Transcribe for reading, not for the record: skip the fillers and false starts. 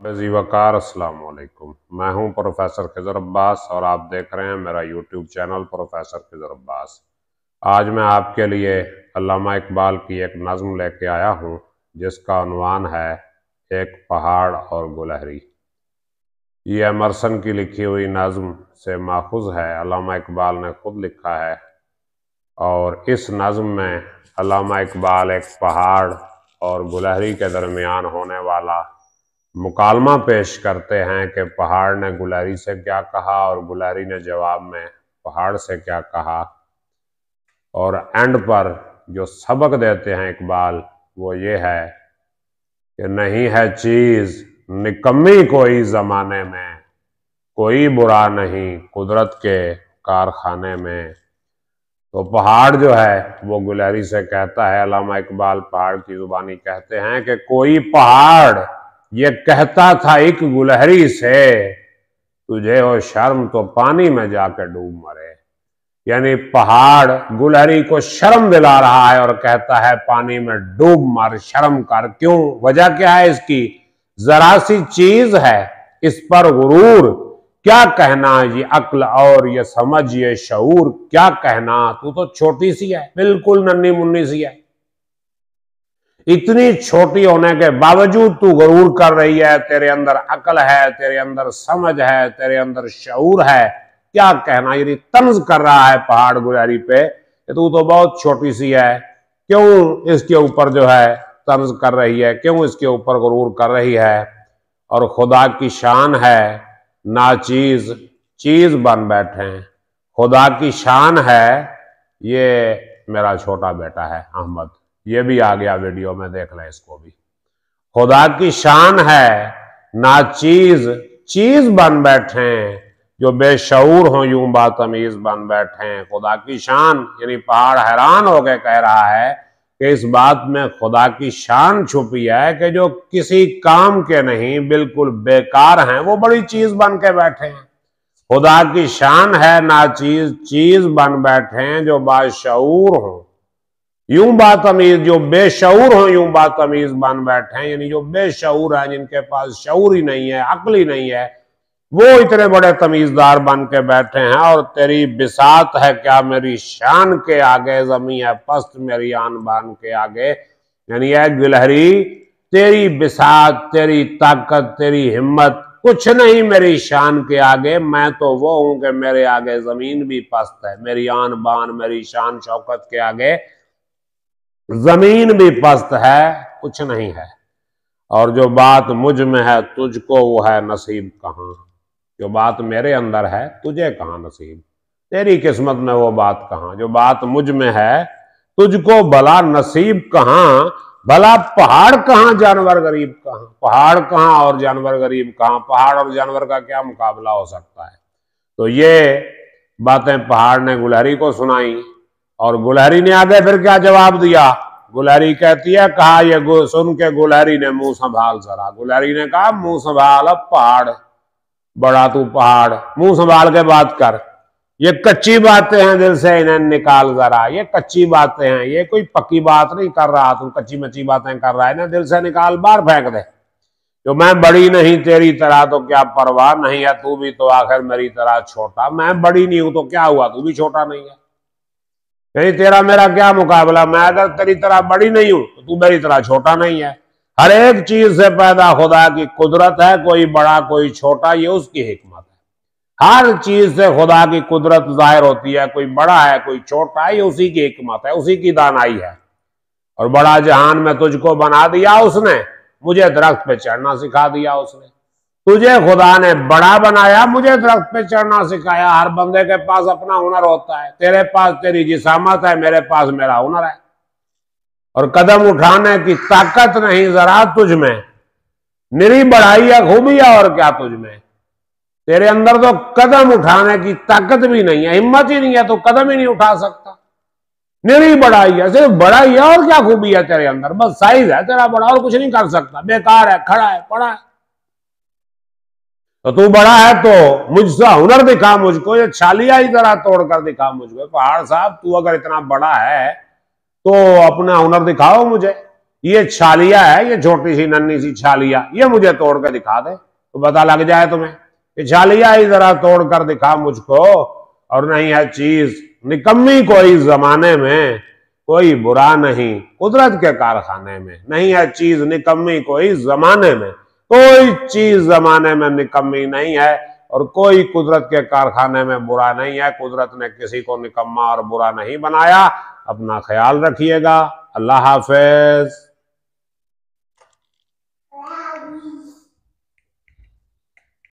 जी वकार अस्सलाम वालेकुम। मैं हूं प्रोफेसर खिजर अब्बास और आप देख रहे हैं मेरा YouTube channel professor Khizar Abbas. आज मैं आपके लिए अल्लामा इकबाल की एक नज़्म लेके आया हूं जिसका उन्वान है एक पहाड़ और गुलहरी। ये एमर्सन की लिखी हुई नज़्म से माखूज है, अल्लामा इकबाल ने खुद लिखा है। और इस नज़्म में अल्लामा इकबाल एक पहाड़ और गुलहरी के दरमियान होने वाला मुकालमा पेश करते हैं कि पहाड़ ने गुलहरी से क्या कहा और गुलहरी ने जवाब में पहाड़ से क्या कहा। और एंड पर जो सबक देते हैं इकबाल वो ये है कि नहीं है चीज निकम्मी कोई जमाने में, कोई बुरा नहीं कुदरत के कारखाने में। तो पहाड़ जो है वो गुलहरी से कहता है, अल्लामा इकबाल पहाड़ की जुबानी कहते हैं कि कोई पहाड़ ये कहता था एक गुलहरी से, तुझे हो शर्म तो पानी में जाकर डूब मरे। यानी पहाड़ गुलहरी को शर्म दिला रहा है और कहता है पानी में डूब मर, शर्म कर। क्यों? वजह क्या है इसकी? जरा सी चीज है इस पर गुरूर, क्या कहना ये अक्ल और ये समझ ये शऊर, क्या कहना तू तो छोटी सी है, बिल्कुल नन्ही मुन्नी सी है। इतनी छोटी होने के बावजूद तू गरूर कर रही है, तेरे अंदर अकल है, तेरे अंदर समझ है, तेरे अंदर शऊर है, क्या कहना। ये तंज कर रहा है पहाड़ गुलहरी पे कि तू तो बहुत छोटी सी है, क्यों इसके ऊपर जो है तंज कर रही है, क्यों इसके ऊपर गरूर कर रही है। और खुदा की शान है नाचीज चीज बन बैठे, खुदा की शान है। ये मेरा छोटा बेटा है अहमद, ये भी आ गया वीडियो में, देख लें इसको भी। खुदा की शान है नाचीज चीज बन बैठे, जो बेशऊर हो यूं बातमीज बन बैठे। खुदा की शान यानी पहाड़ हैरान हो गए, कह रहा है कि इस बात में खुदा की शान छुपी है कि जो किसी काम के नहीं, बिल्कुल बेकार हैं, वो बड़ी चीज बन के बैठे हैं। खुदा की शान है नाचीज चीज बन बैठे, जो बाशऊर हो यूं बातमीज, जो बेशऊर हो यूं बातमीज बन बैठे हैं। यानी जो बेशऊर है, जिनके पास शऊर ही नहीं है, अक्ल ही नहीं है, वो इतने बड़े तमीजदार बन के बैठे हैं। और तेरी बिसात है क्या मेरी शान के आगे, जमी है पस्त मेरी आन बान के आगे। यानी है गुलहरी, तेरी बिसात, तेरी ताकत, तेरी हिम्मत कुछ नहीं मेरी शान के आगे। मैं तो वो हूं कि मेरे आगे जमीन भी पस्त है, मेरी आन बान मेरी शान शौकत के आगे जमीन भी पस्त है, कुछ नहीं है। और जो बात मुझ में है तुझको वो है नसीब कहाँ, जो बात मेरे अंदर है तुझे कहाँ नसीब, तेरी किस्मत में वो बात कहाँ। जो बात मुझ में है तुझको भला नसीब कहाँ, भला पहाड़ कहाँ जानवर गरीब कहाँ। पहाड़ कहाँ और जानवर गरीब कहाँ, पहाड़ और जानवर का क्या मुकाबला हो सकता है। तो ये बातें पहाड़ ने गुलहरी को सुनाई और गुलहरी ने आगे फिर क्या जवाब दिया। गुलहरी कहती है, कहा ये सुन के गुलहरी ने मुंह संभाल जरा। गुलहरी ने कहा मुंह संभाल, अब पहाड़ बड़ा तू पहाड़, मुंह संभाल के बात कर। ये कच्ची बातें हैं, दिल से इन्हें निकाल जरा। ये कच्ची बातें हैं, ये कोई पक्की बात नहीं कर रहा, तू कच्ची मच्ची बातें कर रहा है ना, दिल से निकाल, बाहर फेंक दे। जो मैं बड़ी नहीं तेरी तरह तो क्या परवाह नहीं है, तू भी तो आखिर मेरी तरह छोटा। मैं बड़ी नहीं हूं तो क्या हुआ, तू भी छोटा नहीं है, नहीं तेरा मेरा क्या मुकाबला। मैं अगर तेरी तरह बड़ी नहीं हूं तो तू मेरी तरह छोटा नहीं है। हर एक चीज से पैदा खुदा की कुदरत है, कोई बड़ा कोई छोटा, ये उसकी हिकमत है। हर चीज से खुदा की कुदरत जाहिर होती है, कोई बड़ा है कोई छोटा है, ये उसी की हिकमत है, उसी की दानाई है। और बड़ा जहान में तुझको बना दिया उसने, मुझे दरख्त पे चढ़ना सिखा दिया उसने। तुझे खुदा ने बड़ा बनाया, मुझे दरख्त पे चढ़ना सिखाया। हर बंदे के पास अपना हुनर होता है, तेरे पास तेरी जिसामत है, मेरे पास मेरा हुनर है। और कदम उठाने की ताकत नहीं जरा तुझ में, निरी बढ़ाई है खूबिया और क्या तुझ में। तेरे अंदर तो कदम उठाने की ताकत भी नहीं है, हिम्मत ही नहीं है, तो कदम ही नहीं उठा सकता। निरी बढ़ाई है, सिर्फ बढ़ाई है, और क्या खूबी है तेरे अंदर, बस साइज है तेरा बड़ा, और कुछ नहीं कर सकता, बेकार है, खड़ा है, पड़ा है। तो तू बड़ा है तो मुझसे हुनर दिखा मुझको, ये छालिया ही तरह तोड़कर दिखा मुझको। पहाड़ साहब तू अगर इतना बड़ा है तो अपना हुनर दिखाओ मुझे। ये छालिया है, ये छोटी सी नन्ही सी छालिया, ये मुझे तोड़ कर दिखा दे तो पता लग जाए तुम्हें। ये छालिया ही जरा तोड़ कर दिखा मुझको। और नहीं है चीज निकम्मी कोई जमाने में, कोई बुरा नहीं कुदरत के कारखाने में। नहीं है चीज निकम्मी कोई जमाने में, कोई चीज जमाने में निकम्मी नहीं है और कोई कुदरत के कारखाने में बुरा नहीं है। कुदरत ने किसी को निकम्मा और बुरा नहीं बनाया। अपना ख्याल रखिएगा। अल्लाह हाफिज।